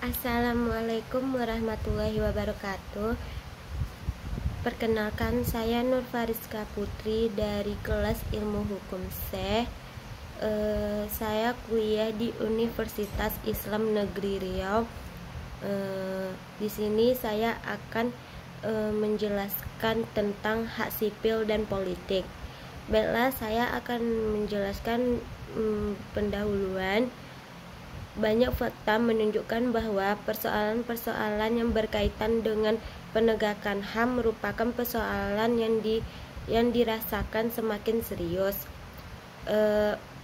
Assalamualaikum warahmatullahi wabarakatuh. Perkenalkan, saya Nur Fariska Putri dari kelas Ilmu Hukum C. Saya kuliah di Universitas Islam Negeri Riau. Di sini saya akan menjelaskan tentang hak sipil dan politik. Baiklah, saya akan menjelaskan pendahuluan. Banyak fakta menunjukkan bahwa persoalan-persoalan yang berkaitan dengan penegakan HAM merupakan persoalan yang dirasakan semakin serius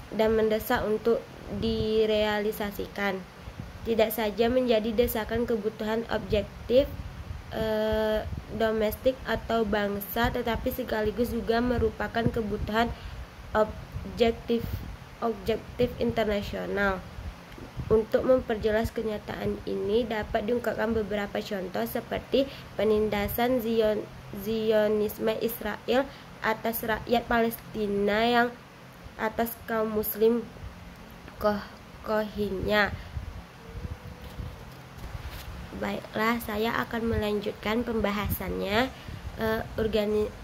dan mendesak untuk direalisasikan. Tidak saja menjadi desakan kebutuhan objektif domestik atau bangsa, tetapi sekaligus juga merupakan kebutuhan objektif internasional. Untuk memperjelas kenyataan ini dapat diungkapkan beberapa contoh seperti penindasan Zionisme Israel atas rakyat Palestina yang atas kaum muslim Rohingya. Baiklah, saya akan melanjutkan pembahasannya.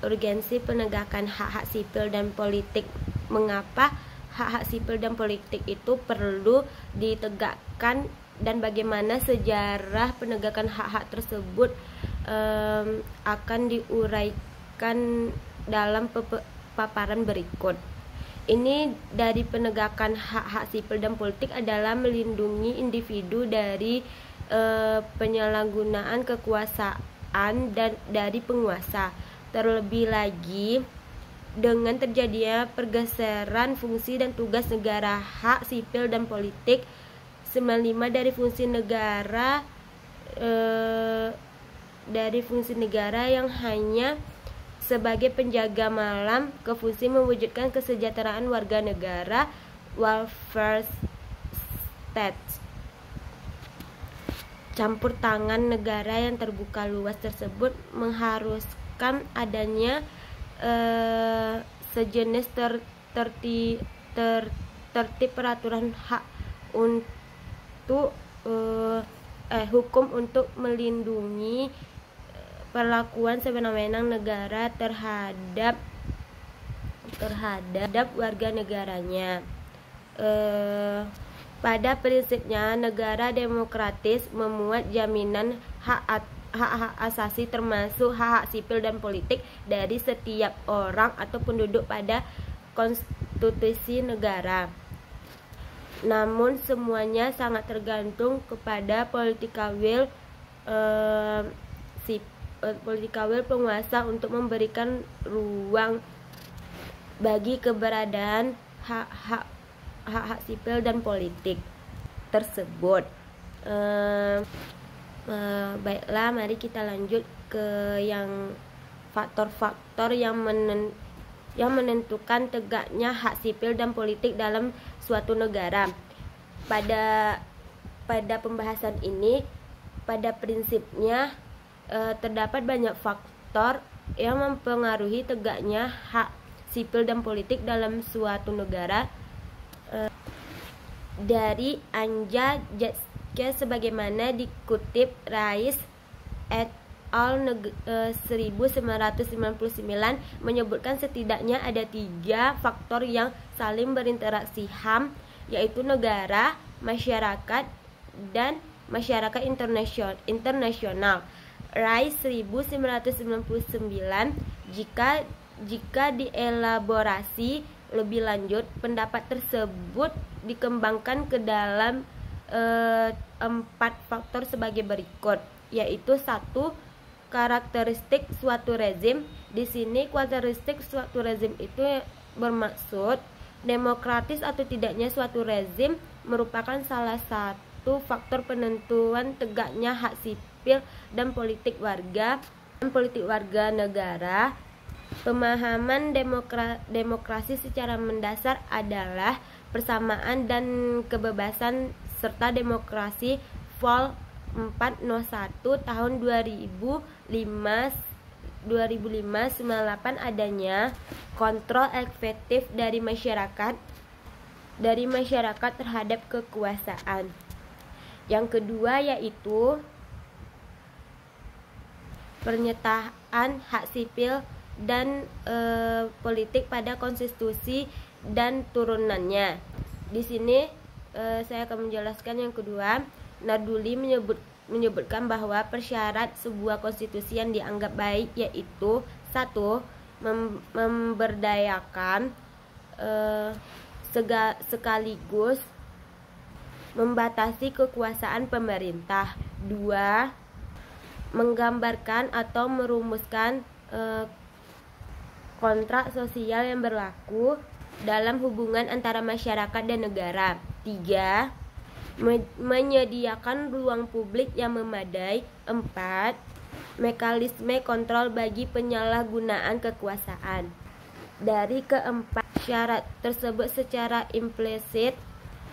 Urgensi penegakan hak-hak sipil dan politik. Mengapa hak-hak sipil dan politik itu perlu ditegakkan dan bagaimana sejarah penegakan hak-hak tersebut akan diuraikan dalam paparan berikut. Ini dari penegakan hak-hak sipil dan politik adalah melindungi individu dari penyalahgunaan kekuasaan dan dari penguasa. Terlebih lagi dengan terjadinya pergeseran fungsi dan tugas negara, hak sipil dan politik 95 dari fungsi negara yang hanya sebagai penjaga malam ke fungsi mewujudkan kesejahteraan warga negara, welfare state. Campur tangan negara yang terbuka luas tersebut mengharuskan adanya sejenis tertib peraturan hak untuk hukum untuk melindungi perlakuan sewenang-wenang negara terhadap warga negaranya. Pada prinsipnya, negara demokratis memuat jaminan hak asasi termasuk hak-hak sipil dan politik dari setiap orang atau penduduk pada konstitusi negara. Namun semuanya sangat tergantung kepada political will penguasa untuk memberikan ruang bagi keberadaan hak-hak sipil dan politik tersebut. Baiklah, mari kita lanjut ke yang faktor-faktor yang menentukan tegaknya hak sipil dan politik dalam suatu negara. Pada pembahasan ini, pada prinsipnya terdapat banyak faktor yang mempengaruhi tegaknya hak sipil dan politik dalam suatu negara. Dari Anja sebagaimana dikutip Rais et al. 1999 menyebutkan setidaknya ada 3 faktor yang saling berinteraksi HAM, yaitu negara, masyarakat, dan masyarakat internasional. Rais 1999. Jika dielaborasi lebih lanjut, pendapat tersebut dikembangkan ke dalam 4 faktor sebagai berikut, yaitu 1. Karakteristik suatu rezim. Di sini karakteristik suatu rezim itu bermaksud demokratis atau tidaknya suatu rezim merupakan salah satu faktor penentuan tegaknya hak sipil dan politik warga negara. Pemahaman demokrasi secara mendasar adalah persamaan dan kebebasan serta demokrasi Vol 401 tahun 2005-98 adanya kontrol efektif dari masyarakat terhadap kekuasaan. Yang kedua yaitu pernyataan hak sipil dan politik pada konstitusi dan turunannya. Di sini saya akan menjelaskan yang kedua. Narduli menyebutkan bahwa persyarat sebuah konstitusi yang dianggap baik yaitu 1. Memberdayakan sekaligus membatasi kekuasaan pemerintah. 2. Menggambarkan atau merumuskan kontrak sosial yang berlaku dalam hubungan antara masyarakat dan negara. 3. Menyediakan ruang publik yang memadai. 4. Mekanisme kontrol bagi penyalahgunaan kekuasaan. Dari keempat syarat tersebut secara implisit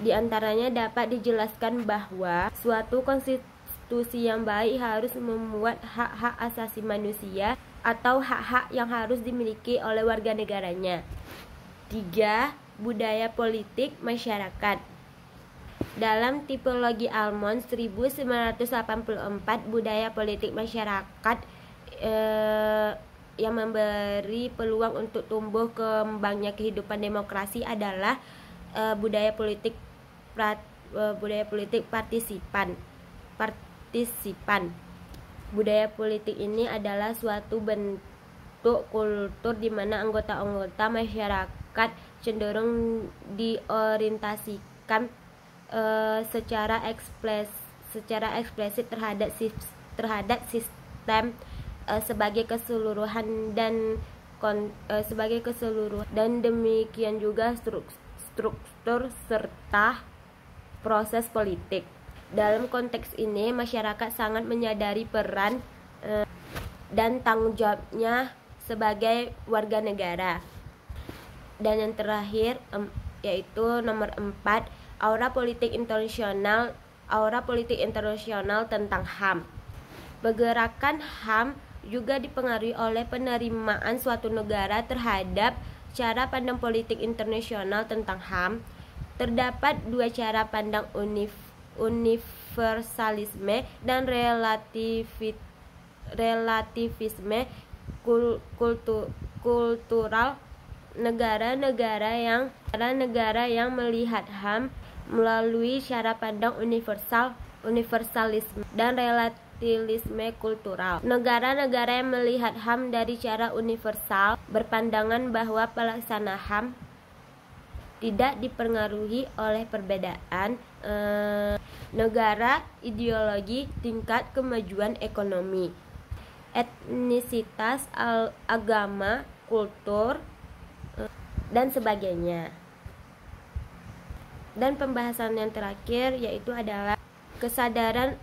diantaranya dapat dijelaskan bahwa suatu konstitusi yang baik harus memuat hak-hak asasi manusia atau hak-hak yang harus dimiliki oleh warga negaranya. 3. Budaya politik masyarakat. Dalam tipologi Almond 1984, budaya politik masyarakat yang memberi peluang untuk tumbuh kembangnya kehidupan demokrasi adalah budaya politik partisipan. Budaya politik ini adalah suatu bentuk kultur di mana anggota-anggota masyarakat cenderung diorientasikan secara eksplisit terhadap sistem sebagai keseluruhan dan demikian juga struktur serta proses politik. Dalam konteks ini, masyarakat sangat menyadari peran dan tanggung jawabnya sebagai warga negara. Dan yang terakhir yaitu nomor 4, aura politik internasional tentang HAM. Pergerakan HAM juga dipengaruhi oleh penerimaan suatu negara terhadap cara pandang politik internasional tentang HAM. Terdapat dua cara pandang universalisme dan relativisme kultural. Negara-negara yang melihat HAM melalui cara pandang universalisme dan relativisme kultural. Negara-negara yang melihat HAM dari cara universal berpandangan bahwa pelaksana HAM tidak dipengaruhi oleh perbedaan negara, ideologi, tingkat kemajuan ekonomi, etnisitas, agama, kultur, dan sebagainya. Dan pembahasan yang terakhir yaitu adalah kesadaran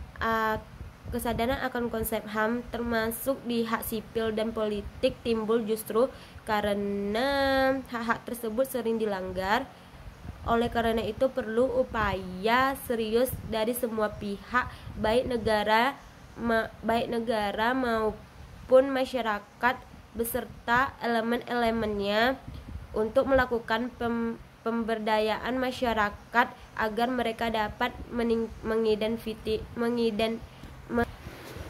akan konsep HAM termasuk di hak sipil dan politik timbul justru karena hak-hak tersebut sering dilanggar. Oleh karena itu perlu upaya serius dari semua pihak, baik negara maupun masyarakat beserta elemen-elemennya untuk melakukan pemberdayaan masyarakat agar mereka dapat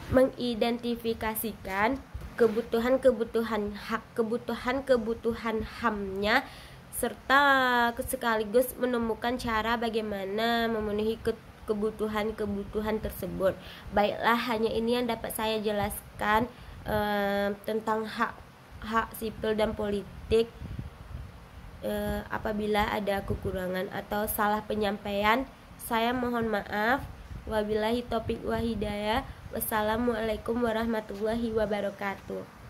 mengidentifikasikan kebutuhan HAM-nya serta sekaligus menemukan cara bagaimana memenuhi kebutuhan tersebut. Baiklah, hanya ini yang dapat saya jelaskan tentang hak sipil dan politik. Apabila ada kekurangan atau salah penyampaian, saya mohon maaf. Wabillahi taufiq wa hidayah. Wassalamualaikum warahmatullahi wabarakatuh.